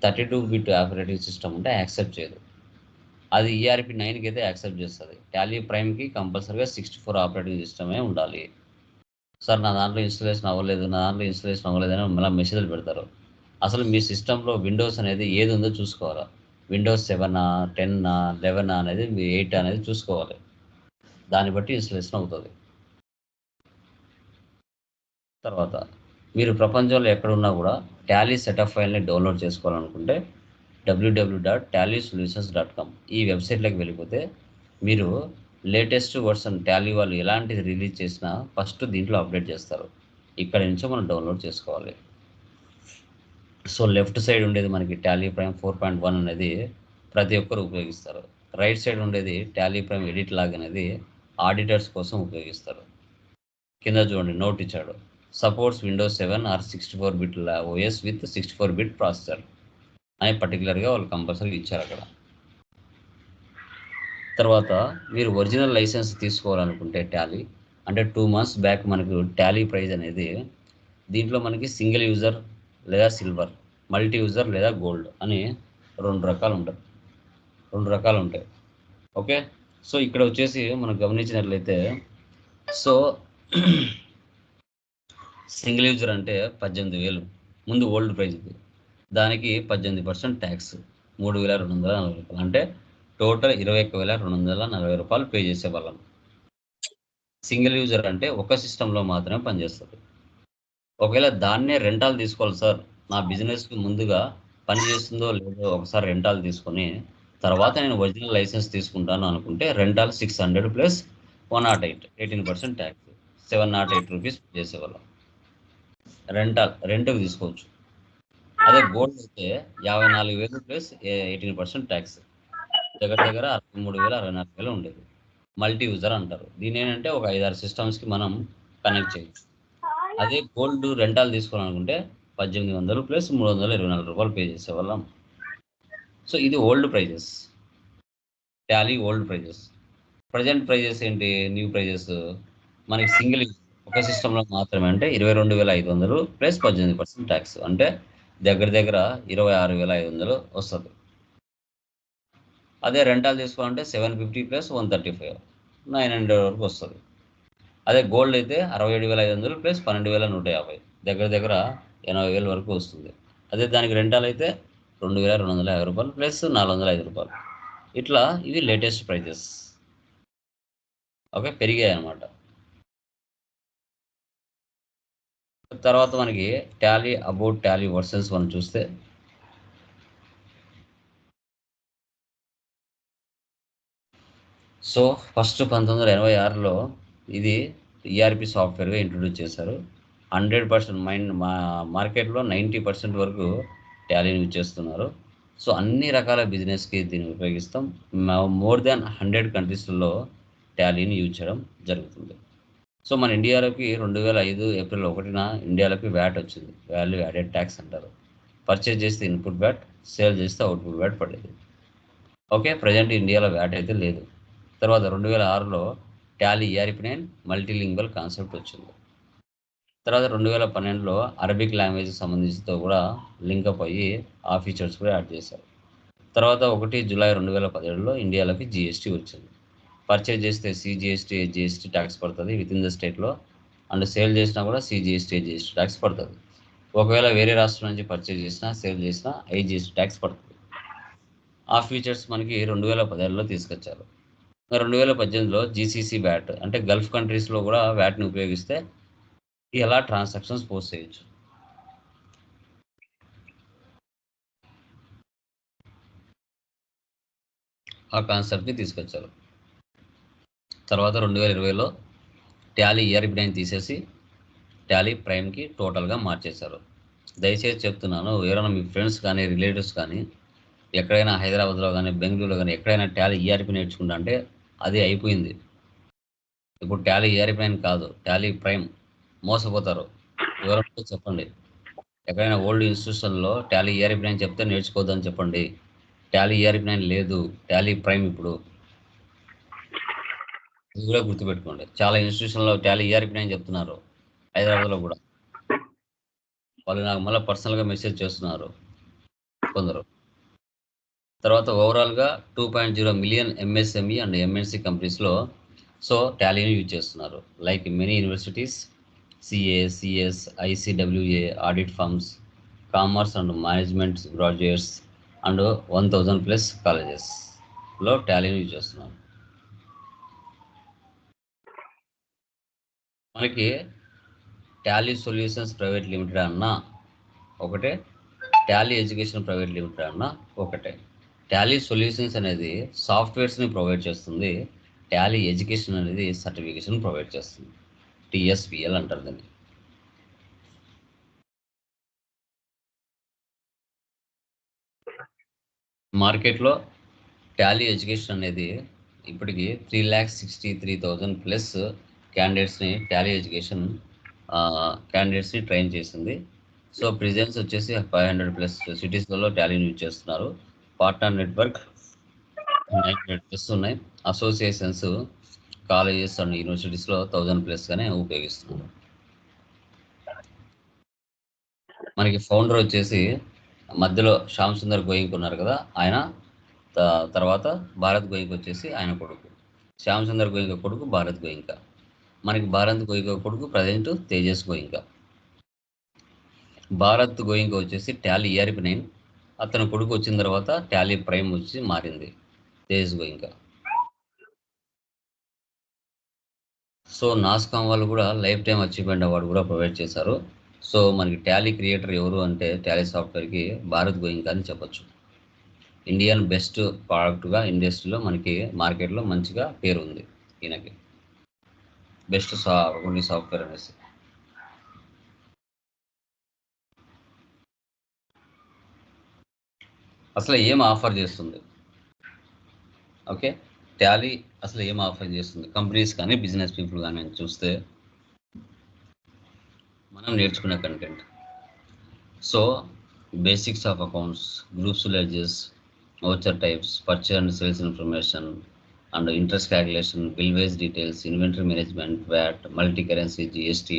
32 బిట్ ఆపరేటింగ్ సిస్టమ్ ఉంటే యాక్సెప్ట్ చేయదు. అది ఈఆర్పి 9కి అయితే యాక్సెప్ట్ చేస్తుంది. టాలీ ప్రైమ్కి కంపల్సరీగా 64 ఆపరేటింగ్ సిస్టమే ఉండాలి. సార్ నా దాంట్లో ఇన్స్టలేషన్ అవ్వలేదు అని మళ్ళీ మెసేజ్లు పెడతారు. అసలు మీ సిస్టంలో విండోస్ అనేది ఏది ఉందో చూసుకోవాలి. విండోస్ 7, 10, 11 అనేది మీ 8 అనేది చూసుకోవాలి. దాన్ని బట్టి ఇన్స్టలేషన్ అవుతుంది. తర్వాత మీరు ప్రపంచంలో ఎక్కడున్నా కూడా టాలీ సెటప్ ఫైల్ని డౌన్లోడ్ చేసుకోవాలనుకుంటే www.tallysolutions.com ఈ వెబ్సైట్లోకి వెళ్ళిపోతే మీరు లేటెస్ట్ వర్షన్ టాలీ వాళ్ళు ఎలాంటిది రిలీజ్ చేసినా ఫస్ట్ దీంట్లో అప్డేట్ చేస్తారు. ఇక్కడ నుంచో మనం డౌన్లోడ్ చేసుకోవాలి. సో లెఫ్ట్ సైడ్ ఉండేది మనకి టాలీ ప్రైమ్ 4.1 అనేది ప్రతి ఒక్కరు ఉపయోగిస్తారు. రైట్ సైడ్ ఉండేది టాలీ ప్రైమ్ ఎడిట్ లాగ్ అనేది ఆడిటర్స్ కోసం ఉపయోగిస్తారు. కింద చూడండి నోట్ ఇచ్చాడు, supports Windows 7 or 64 bit OS with 64 bit processor అని పర్టికులర్గా వాళ్ళు కంపల్సరీ ఇచ్చారు అక్కడ. తర్వాత మీరు ఒరిజినల్ లైసెన్స్ తీసుకోవాలనుకుంటే టాలీ అంటే 2 months బ్యాక్ మనకు టాలీ ప్రైజ్ అనేది దీంట్లో మనకి సింగిల్ యూజర్ లేదా సిల్వర్, మల్టీ యూజర్ లేదా గోల్డ్ అని రెండు రకాలు ఉంటాయి. ఓకే, సో ఇక్కడ వచ్చేసి మనం గమనించినట్లయితే సో సింగిల్ యూజర్ అంటే 18,000 ముందు ఓల్డ్ ప్రైజ్ ఇది. దానికి 18% ట్యాక్స్ 3,240 రూపాయలు, అంటే టోటల్ 21,240 రూపాయలు పే చేసేవాళ్ళం. సింగిల్ యూజర్ అంటే ఒక సిస్టంలో మాత్రమే పనిచేస్తుంది. ఒకవేళ దాన్నే రెంటాలు తీసుకోవాలి, సార్ నా బిజినెస్కి ముందుగా పని చేస్తుందో లేదో ఒకసారి రెంటాలు తీసుకొని తర్వాత నేను ఒరిజినల్ లైసెన్స్ తీసుకుంటాను అనుకుంటే రెంటాల్ 600 ప్లస్ 108 18% ట్యాక్స్ 708 రూపీస్ చేసేవాళ్ళం. రెంట్కి తీసుకోవచ్చు. అదే గోల్డ్ అయితే 54,000 ప్లస్ 18% ట్యాక్స్ దగ్గర 63,000 64,000 ఉండేది. మల్టీ యూజర్ అంటారు దీని. ఏంటంటే ఒక 5-6 సిస్టమ్స్కి మనం కనెక్ట్ చేయొచ్చు. అదే గోల్డ్ రెంటాలు తీసుకోవాలనుకుంటే 1800 ప్లస్ 324 రూపాయలు పే చేసేవాళ్ళం. సో ఇది old prices, Tally old prices. Present prices ఏంటి? న్యూ ప్రైజెస్ మనకి సింగిల్ ఒక సిస్టంలో మాత్రమే అంటే 22,500 ప్లస్ 18% ట్యాక్స్, అంటే దగ్గర 26,500 వస్తుంది. అదే రెంటాలు తీసుకోవాలంటే 750 ప్లస్ 135 900 వరకు వస్తుంది. అదే గోల్డ్ అయితే 67,500 ప్లస్ 12,150 దగ్గర 80,000 వరకు వస్తుంది. అదే దానికి రెంటాలు అయితే 2,250 రూపాయలు ప్లస్ 405 రూపాయలు. ఇట్లా ఇవి లేటెస్ట్ ప్రైజెస్. ఓకే, పెరిగాయి అన్నమాట. తర్వాత మనకి టాలీ అబౌట్ టాలీ వర్షన్స్ మనం చూస్తే సో ఫస్ట్ 1986లో ఇది ఈఆర్పి సాఫ్ట్వేర్గా ఇంట్రొడ్యూస్ చేశారు. 100% మార్కెట్లో 90% వరకు టాలీని యూజ్ చేస్తున్నారు. సో అన్ని రకాల బిజినెస్కి దీన్ని ఉపయోగిస్తాం. మోర్ దాన్ 100 కంట్రీస్లలో టాలీని యూజ్ చేయడం జరుగుతుంది. సో మన ఇండియాలోకి 2005 ఏప్రిల్ 1న ఇండియాలోకి వ్యాట్ వచ్చింది, వాల్యూ యాడెడ్ ట్యాక్స్ అంటారు. పర్చేజ్ చేస్తే ఇన్పుట్ వ్యాట్, సేల్ చేస్తే అవుట్పుట్ వ్యాట్ పడేది. ఓకే, ప్రజెంట్ ఇండియాలో వ్యాట్ అయితే లేదు. తర్వాత 2006లో టాలీ ERP 9 మల్టీలింగ్వల్ కాన్సెప్ట్ వచ్చింది. తర్వాత 2012లో అరబిక్ లాంగ్వేజ్కి సంబంధించితో కూడా లింకప్ అయ్యి ఆ ఫీచర్స్ కూడా యాడ్ చేశారు. తర్వాత 1 జూలై 2017లో ఇండియాలోకి జిఎస్టీ వచ్చింది. పర్చేజ్ చేస్తే సిజిఎస్టీ జిఎస్టీ ట్యాక్స్ పడుతుంది విత్ ఇన్ ద స్టేట్లో, అండ్ సేల్ చేసినా కూడా సిజిఎస్టీ జిఎస్టీ ట్యాక్స్ పడుతుంది. ఒకవేళ వేరే రాష్ట్రం నుంచి పర్చేజ్ చేసినా సేల్ చేసినా ఐజిఎస్టీ ట్యాక్స్ పడుతుంది. ఆ ఫీచర్స్ మనకి 2017లో తీసుకొచ్చారు. 2018లో జీసీసీ వ్యాట్ అంటే గల్ఫ్ కంట్రీస్లో కూడా వ్యాట్ని ఉపయోగిస్తే ఎలా ట్రాన్సాక్షన్స్ పోస్ట్ చేయొచ్చు. ఆ కాన్సెప్ట్ని తీసుకొచ్చారు. తర్వాత 2020లో టాలీ ERP9 తీసేసి టాలీ ప్రైమ్కి టోటల్గా మార్చేశారు. దయచేసి చెప్తున్నాను, ఎవరైనా మీ ఫ్రెండ్స్ కానీ రిలేటివ్స్ కానీ ఎక్కడైనా హైదరాబాద్లో కానీ బెంగళూరులో కానీ ఎక్కడైనా టాలీ ERP నేర్చుకుంటా అంటే అది అయిపోయింది. ఇప్పుడు టాలీ ERP9 కాదు, టాలీ ప్రైమ్. మోసపోతారు. ఎవరైనా చెప్పండి, ఎక్కడైనా ఓల్డ్ ఇన్స్టిట్యూషన్లో టాలీ ERP9 చెప్తే నేర్చుకోవద్దని చెప్పండి. టాలీ ERP9 లేదు, టాలీ ప్రైమ్ ఇప్పుడు. ఇది కూడా గుర్తుపెట్టుకోండి. చాలా ఇన్స్టిట్యూషన్లో టాలీ ERP9 చెప్తున్నారు, హైదరాబాద్లో కూడా. వాళ్ళు నాకు మళ్ళీ పర్సనల్గా మెసేజ్ చేస్తున్నారు కొందరు. తర్వాత ఓవరాల్గా 2.0 మిలియన్ MSME అండ్ MNC కంపెనీస్లో సో టాలీని యూజ్ చేస్తున్నారు. Like many universities, CA, CS, ICWA, audit firms, commerce and management graduates and 1000+ కాలేజెస్లో టాలీని యూజ్ చేస్తున్నారు. మనకి టాలీ సొల్యూషన్స్ ప్రైవేట్ లిమిటెడ్ అన్నా ఒకటే, టాలీ ఎడ్యుకేషన్ ప్రైవేట్ లిమిటెడ్ అన్నా ఒకటే. టాలీ సొల్యూషన్స్ అనేది సాఫ్ట్వేర్స్ని ప్రొవైడ్ చేస్తుంది, టాలీ ఎడ్యుకేషన్ అనేది సర్టిఫికేషన్ ప్రొవైడ్ చేస్తుంది. TSPL అంటారు దీన్ని. మార్కెట్లో టాలీ ఎడ్యుకేషన్ అనేది ఇప్పటికి 3,63,000+ క్యాండిడేట్స్ని టాలీ ఎడ్యుకేషన్ క్యాండిడేట్స్ని ట్రైన్ చేసింది. సో ప్రెజెన్స్ వచ్చేసి 500+ సిటీస్లలో టాలీని యూజ్ చేస్తున్నారు. పార్ట్నర్ నెట్వర్క్ 900+ ఉన్నాయి. అసోసియేషన్స్, కాలేజెస్ అండ్ యూనివర్సిటీస్లో 1000+గానే ఉపయోగిస్తున్నారు. మనకి ఫౌండర్ వచ్చేసి మధ్యలో శ్యామ్ సుందర్ గోయింక్ ఉన్నారు కదా, ఆయన తర్వాత భారత్ గోయింక్ వచ్చేసి ఆయన కొడుకు. శ్యామ్ సుందర్ గోయింక కొడుకు భారత్ గోయింక. మనకి భారత్ గోయింక కొడుకు ప్రజెంట్ తేజస్ గోయింక. భారత్ గోయింక వచ్చేసి టాలీ ERP9, అతని కొడుకు వచ్చిన తర్వాత టాలీ ప్రైమ్ వచ్చి మారింది తేజస్ గోయింక. సో నాస్కామ్ వాళ్ళు కూడా లైఫ్ టైం అచీవ్మెంట్ అవార్డు కూడా ప్రొవైడ్ చేశారు. సో మనకి టాలీ క్రియేటర్ ఎవరు అంటే టాలీ సాఫ్ట్వేర్కి భారత్ గోయింక అని చెప్పొచ్చు. ఇండియన్ బెస్ట్ ప్రోడక్ట్గా ఇండస్ట్రీలో మనకి మార్కెట్లో మంచిగా పేరు ఉంది ఈయనకి, బెస్ట్ కొన్ని సాఫ్ట్వేర్ అనేసి. అసలు ఏం ఆఫర్ చేస్తుంది? ఓకే, టాలీ అసలు ఏం ఆఫర్ చేస్తుంది కంపెనీస్ కానీ బిజినెస్ పీపుల్ కానీ అని చూస్తే, మనం నేర్చుకునే content. So basics of accounts, groups ledgers, voucher types, purchase and sales information and interest calculation, bill wise details, inventory management, VAT, multi currency, GST,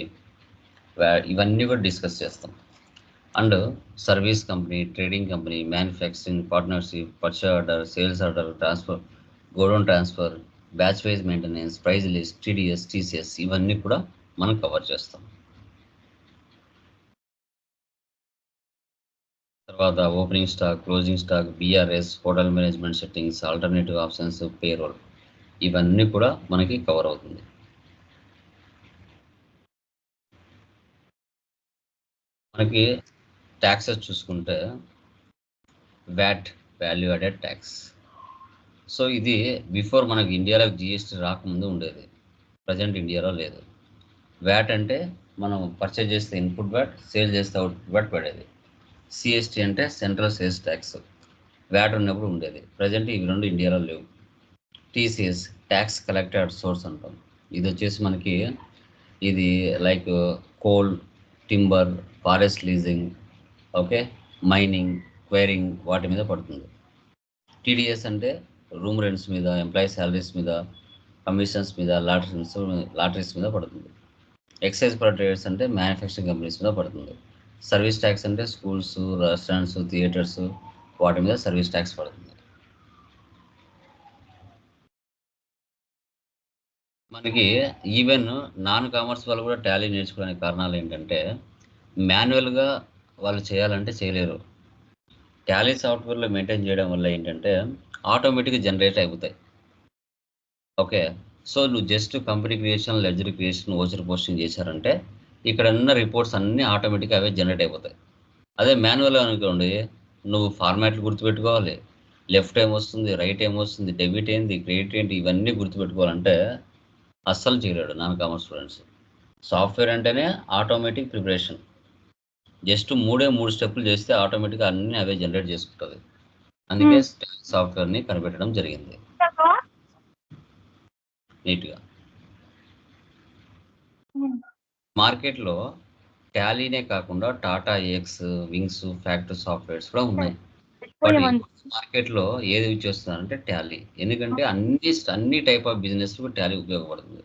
VAT, ఇవన్నీ కూడా డిస్కస్ చేస్తాం. And service company, trading company, manufacturing, partnership, purchase order, sales order, transfer, godown transfer, batch wise maintenance, price list, TDS, TCS, ఇవన్నీ కూడా మనం cover చేస్తాం. తర్వాత opening stock, closing stock, BRS, hotel management settings, alternative options, payroll, ఇవన్నీ కూడా మనకి cover అవుతుంది. మనకి ట్యాక్సెస్ చూసుకుంటే VAT, value added tax. So ఇది బిఫోర్ మనకి ఇండియాలో GST రాకముందు ఉండేది, ప్రజెంట్ ఇండియాలో లేదు. వ్యాట్ అంటే మనం పర్చేజ్ చేస్తే ఇన్పుట్ వ్యాట్, సేల్ చేస్తే అవుట్పుట్ వ్యాట్ పడేది. CST అంటే సెంట్రల్ సేల్స్ ట్యాక్స్, వ్యాట్ ఉన్నప్పుడు ఉండేది. ప్రజెంట్ ఇవి రెండు ఇండియాలో లేవు. TCS, ట్యాక్స్ కలెక్టెడ్ సోర్స్ అంటాం. ఇది వచ్చేసి మనకి ఇది like coal, timber, forest leasing, okay, mining, quarrying, వాటి మీద పడుతుంది. TDS అంటే రూమ్ రెంట్స్ మీద, ఎంప్లాయీ శాలరీస్ మీద, కమిషన్స్ మీద, లాటరీస్ మీద పడుతుంది. ఎక్సైజ్ పర్ ట్రేడర్స్ అంటే మ్యానుఫ్యాక్చరింగ్ కంపెనీస్ మీద పడుతుంది. సర్వీస్ ట్యాక్స్ అంటే స్కూల్స్, రెస్టారెంట్స్, థియేటర్స్ వాటి మీద సర్వీస్ ట్యాక్స్ పడుతుంది. మనకి ఈవెన్ నాన్ కామర్స్ వాళ్ళు కూడా టాలీ నేర్చుకోవడానికి కారణాలు ఏంటంటే మాన్యువల్గా వాళ్ళు చేయాలంటే చేయలేరు. టాలీ సాఫ్ట్వేర్లో మెయింటైన్ చేయడం వల్ల ఏంటంటే ఆటోమేటిక్గా జనరేట్ అయిపోతాయి. ఓకే, సో నువ్వు just company creation, ledger creation, voucher posting చేశారంటే ఇక్కడ ఉన్న రిపోర్ట్స్ అన్నీ ఆటోమేటిక్గా అవే జనరేట్ అయిపోతాయి. అదే మాన్యువల్ అనుకోండి, నువ్వు ఫార్మాట్లు గుర్తుపెట్టుకోవాలి, లెఫ్ట్ ఏమొస్తుంది, రైట్ ఏమొస్తుంది, డెబిట్ ఏంది, క్రెడిట్ ఏంటి, ఇవన్నీ గుర్తుపెట్టుకోవాలంటే అస్సలు చేయలేడు నాన్ కామర్స్ స్టూడెంట్స్. సాఫ్ట్వేర్ అంటేనే ఆటోమేటిక్ ప్రిపరేషన్. జస్ట్ 3 స్టెప్పులు చేస్తే ఆటోమేటిక్గా అన్నీ అవే జనరేట్ చేసుకుంటుంది. అందుకే సాఫ్ట్వేర్ని కనిపెట్టడం జరిగింది నీట్గా. మార్కెట్లో టాలీనే కాకుండా Tata X, wings, factory softwares కూడా ఉన్నాయి. బట్ మార్కెట్లో ఏది యూజ్ చేస్తున్నారంటే టాలీ. ఎందుకంటే అన్ని టైప్ ఆఫ్ బిజినెస్కు టాలీ ఉపయోగపడుతుంది.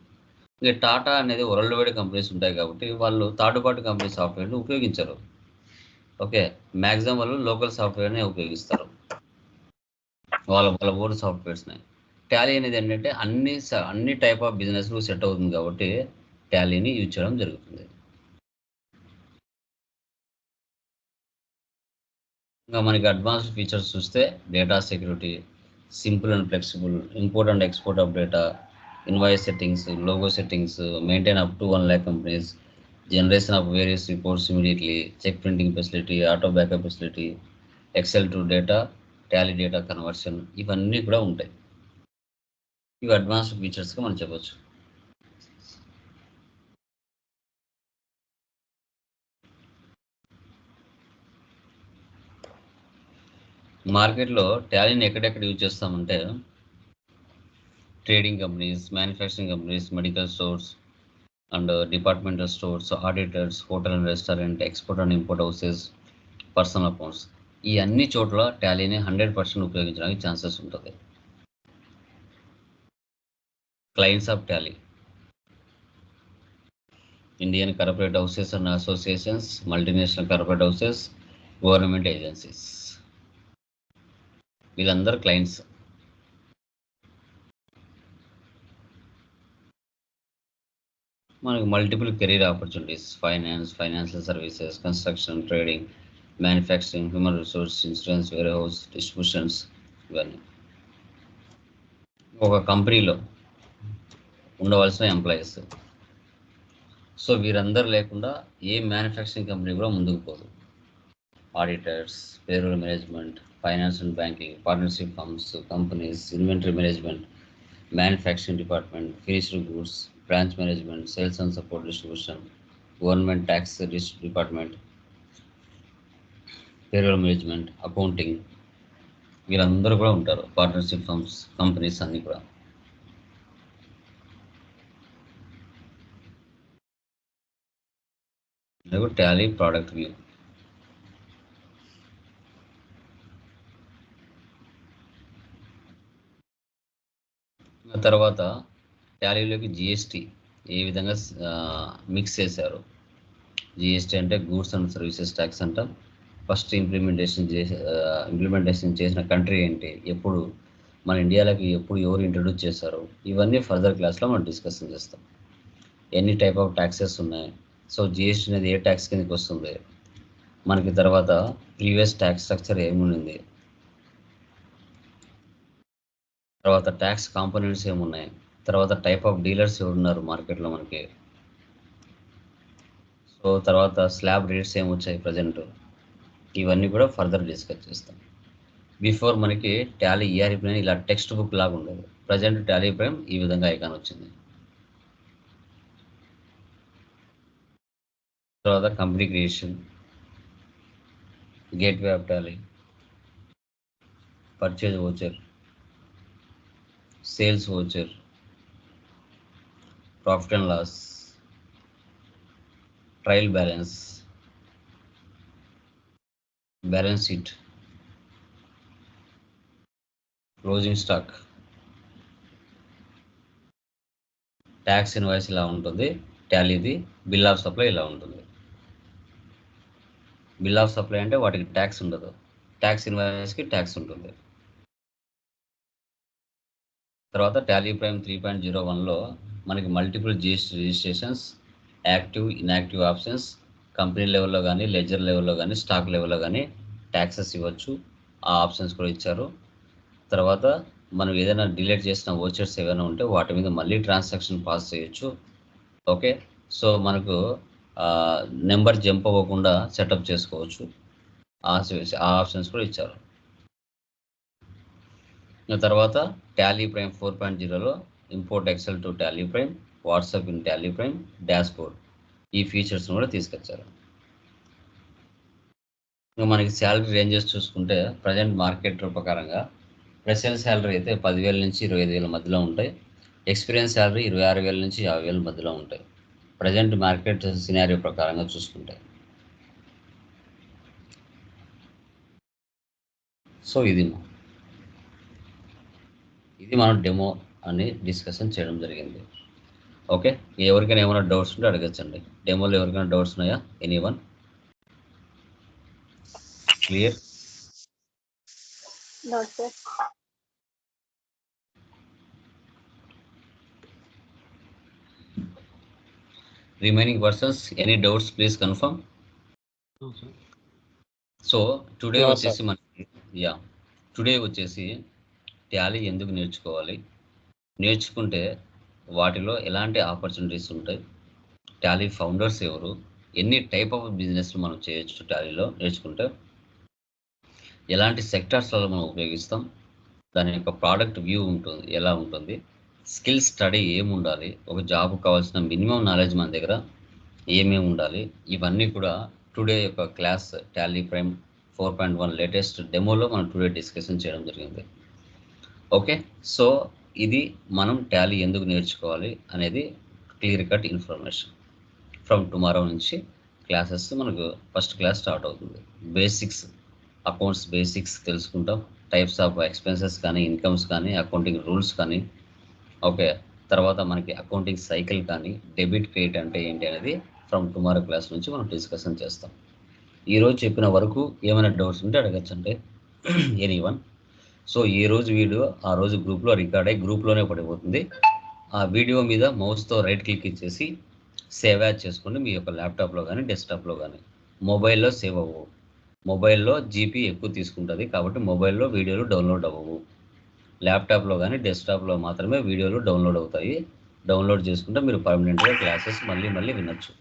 ఇక టాటా అనేది వరల్డ్ వైడ్ కంపెనీస్ ఉంటాయి కాబట్టి వాళ్ళు థర్డ్ పార్టీ కంపెనీ సాఫ్ట్వేర్ని ఉపయోగించరు. ఓకే, మ్యాక్సిమం వాళ్ళు లోకల్ సాఫ్ట్వేర్ని ఉపయోగిస్తారు, వాళ్ళ ఓన్ సాఫ్ట్వేర్స్ని. టాలీ అనేది ఏంటంటే అన్ని టైప్ ఆఫ్ బిజినెస్కు సెట్ అవుతుంది కాబట్టి టాలీని యూజ్ చేయడం జరుగుతుంది. ఇంకా మనకి అడ్వాన్స్డ్ ఫీచర్స్ చూస్తే data security, simple and flexible, import and export of data, invoice settings, logo settings, maintain up to 1 lakh companies, generation of various reports immediately, cheque printing facility, auto backup facility, Excel to data, Tally data conversion, ఇవన్నీ కూడా ఉంటాయి. ఇవి advanced ఫీచర్స్గా మనం చెప్పొచ్చు. మార్కెట్లో టాలీని ఎక్కడెక్కడ use చేస్తామంటే trading companies, manufacturing companies, medical stores and departmental stores, auditors, hotel and restaurant, export and import houses, personal accounts, ఈ అన్ని చోట్ల టాలీని 100% ఉపయోగించడానికి ఛాన్సెస్ ఉంటుంది. Clients of Tally: Indian corporate houses and associations, multinational corporate houses, government agencies, వీళ్ళందరూ clients. మనకు multiple career opportunities: finance, financial services, construction, trading, manufacturing, human resource, insurance, warehouse, distributions, ఇవన్నీ. ఒక కంపెనీలో ఉండవలసిన ఎంప్లాయీస్. సో వీరందరూ లేకుండా ఏ manufacturing company కూడా ముందుకు పోదు. Auditors, payroll management, finance and banking, partnership firms, companies, inventory management, manufacturing department, finished goods, branch management, sales and support, distribution, government tax department, payroll management, accounting, వీళ్ళందరూ కూడా ఉంటారు. Partnership firms, companies అన్నీ కూడా. Tally product view. తర్వాత టాలీలోకి GST ఏ విధంగా mix చేశారు. GST అంటే goods and services tax అంటాం. ఫస్ట్ ఇంప్లిమెంటేషన్ చేసిన కంట్రీ ఏంటి, ఎప్పుడు మన ఇండియాలోకి ఎవరు ఇంట్రడ్యూస్ చేశారు, ఇవన్నీ ఫర్దర్ క్లాస్లో మనం డిస్కషన్ చేస్తాం. ఎన్ని టైప్ ఆఫ్ ట్యాక్సెస్ ఉన్నాయి, సో జిఎస్టీ అనేది ఏ ట్యాక్స్ కిందకి వస్తుంది మనకి, తర్వాత ప్రీవియస్ ట్యాక్స్ స్ట్రక్చర్ ఏముంది, తర్వాత ట్యాక్స్ కాంపోనెంట్స్ ఏమున్నాయి, తర్వాత టైప్ ఆఫ్ డీలర్స్ ఎవరున్నారు మార్కెట్లో మనకి, సో తర్వాత స్లాబ్ రేట్స్ ఏమొచ్చాయి ప్రజెంట్, ఇవన్నీ కూడా ఫర్దర్ డిస్కస్ చేస్తాం. బిఫోర్ మనకి టాలీ ఈఆర్ఈ ప్రైమ్ ఇలా టెక్స్ట్ బుక్ లాగా ఉండేది. ప్రజెంట్ టాలీ ప్రైమ్ ఈ విధంగా ఐకాన్ వచ్చింది. తర్వాత company creation, gateway of Tally, purchase voucher, sales voucher, profit and loss, trial balance, balance sheet, closing stock, tax invoice ఇలా ఉంటుంది. టాలీది బిల్ ఆఫ్ సప్లై ఇలా ఉంటుంది. బిల్ ఆఫ్ సప్లై అంటే వాటికి ట్యాక్స్ ఉండదు, ట్యాక్స్ ఇన్వాయిస్కి ట్యాక్స్ ఉంటుంది. తర్వాత టాలీ ప్రైమ్ 3.01లో మనకి multiple GST registrations, active inactive options, company లెవెల్లో కానీ లెజర్ లెవెల్లో కానీ స్టాక్ లెవెల్లో కానీ ట్యాక్సెస్ ఇవ్వచ్చు, ఆ ఆప్షన్స్ కూడా ఇచ్చారు. తర్వాత మనం ఏదైనా డిలీట్ చేసిన వోచర్స్ ఏమైనా ఉంటే వాటి మీద మళ్ళీ ట్రాన్సాక్షన్ పాస్ చేయొచ్చు. ఓకే, సో మనకు నెంబర్ జంప్ అవ్వకుండా సెటప్ చేసుకోవచ్చు, ఆ ఆప్షన్స్ కూడా ఇచ్చారు. తర్వాత టాలీ ప్రైమ్ 4.0లో import excel to Tally Prime, WhatsApp in Tally Prime, dashboard ఈ ఫీచర్స్ కూడా తీసుకొచ్చారు. ఇంకా మనకి శాలరీ రేంజెస్ చూసుకుంటే ప్రజెంట్ మార్కెట్ ప్రకారంగా ప్రెసెంట్ శాలరీ అయితే 10,000 నుంచి 25,000 మధ్యలో ఉంటాయి. ఎక్స్పీరియన్స్ శాలరీ 26,000 నుంచి 50,000 మధ్యలో ఉంటాయి ప్రజెంట్ మార్కెట్ సినారియో ప్రకారంగా చూసుకుంటే. సో ఇది మనం డెమో అని డిస్కషన్ చేయడం జరిగింది. ఓకే, ఎవరికైనా ఏమైనా డౌట్స్ ఉంటే అడగచ్చండి. డెమోలో ఎవరికైనా డౌట్స్ ఉన్నాయా? Anyone? Clear? No, sir. Remaining persons, any doubts, please confirm. No, sir. So today No, వచ్చేసి మనకి టుడే వచ్చేసి టాలీ ఎందుకు నేర్చుకోవాలి, నేర్చుకుంటే వాటిలో ఎలాంటి ఆపర్చునిటీస్ ఉంటాయి, టాలీ ఫౌండర్స్ ఎవరు, ఎన్ని టైప్ ఆఫ్ బిజినెస్ మనం చేయొచ్చు టాలీలో నేర్చుకుంటే, ఎలాంటి సెక్టార్స్లలో మనం ఉపయోగిస్తాం, దాని యొక్క ప్రోడక్ట్ వ్యూ ఉంటుంది ఎలా ఉంటుంది, స్కిల్ స్టడీ ఏమి ఉండాలి, ఒక జాబ్ కావాల్సిన మినిమం నాలెడ్జ్ మన దగ్గర ఏమేమి ఉండాలి, ఇవన్నీ కూడా టుడే యొక్క క్లాస్ టాలీ ప్రైమ్ 4.1 లేటెస్ట్ డెమోలో మనం టుడే డిస్కషన్ చేయడం జరిగింది. ఓకే, సో ఇది మనం టాలీ ఎందుకు నేర్చుకోవాలి అనేది clear cut information. From tomorrow నుంచి క్లాసెస్ మనకు ఫస్ట్ క్లాస్ స్టార్ట్ అవుతుంది. బేసిక్స్, అకౌంట్స్ బేసిక్స్ తెలుసుకుంటాం, టైప్స్ ఆఫ్ ఎక్స్పెన్సెస్ కానీ ఇన్కమ్స్ కానీ అకౌంటింగ్ రూల్స్ కానీ. ఓకే, తర్వాత మనకి అకౌంటింగ్ సైకిల్ కానీ డెబిట్ క్రెడిట్ అంటే ఏంటి అనేది ఫ్రమ్ టుమారో క్లాస్ నుంచి మనం డిస్కషన్ చేస్తాం. ఈరోజు చెప్పిన వరకు ఏమైనా డౌట్స్ ఉంటే అడగచ్చండి, ఎనీవన్. సో ఈ రోజు వీడియో ఆ రోజు గ్రూప్లో రికార్డ్ అయ్యి గ్రూప్లోనే పడిపోతుంది. ఆ వీడియో మీద మౌస్తో రైట్ క్లిక్ ఇచ్చేసి సేవ్ యాజ్ చేసుకోండి మీ యొక్క ల్యాప్టాప్లో కానీ డెస్క్టాప్లో కానీ. మొబైల్లో సేవ్ అవ్వవు, మొబైల్లో జీపీ ఎక్కువ తీసుకుంటుంది కాబట్టి మొబైల్లో వీడియోలు డౌన్లోడ్ అవ్వవు. ల్యాప్టాప్లో కానీ డెస్క్టాప్లో మాత్రమే వీడియోలు డౌన్లోడ్ అవుతాయి. డౌన్లోడ్ చేసుకుంటే మీరు పర్మనెంట్గా క్లాసెస్ మళ్ళీ వినొచ్చు.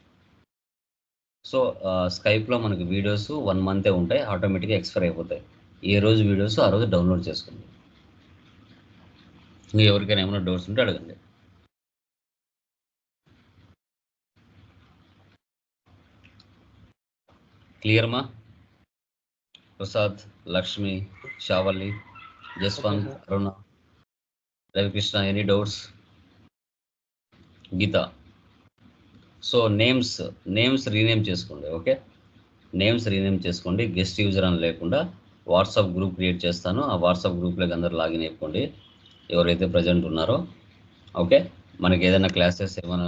సో స్కైప్లో మనకి వీడియోస్ 1 మంతే ఉంటాయి, ఆటోమేటిక్గా ఎక్స్పైర్ అయిపోతాయి. ఏ రోజు వీడియోస్ ఆ రోజు డౌన్లోడ్ చేసుకోండి. ఇంకా ఎవరికైనా ఏమైనా డౌట్స్ ఉంటే అడగండి. క్లియర్మా? ప్రసాద్, లక్ష్మి, షావల్లి, జస్వంత్, అరుణ, రవికృష్ణ, ఎనీ డౌట్స్? గీత. సో నేమ్స్ రీనేమ్ చేసుకోండి. ఓకే, నేమ్స్ రీనేమ్ చేసుకోండి. గెస్ట్ యూజర్ అని లేకుండా వాట్సాప్ గ్రూప్ క్రియేట్ చేస్తాను, ఆ వాట్సాప్ గ్రూప్లోకి అందరు లాగిన్ అయిపోండి ఎవరైతే ప్రజెంట్ ఉన్నారో. ఓకే, మనకి ఏదైనా క్లాసెస్ ఏమైనా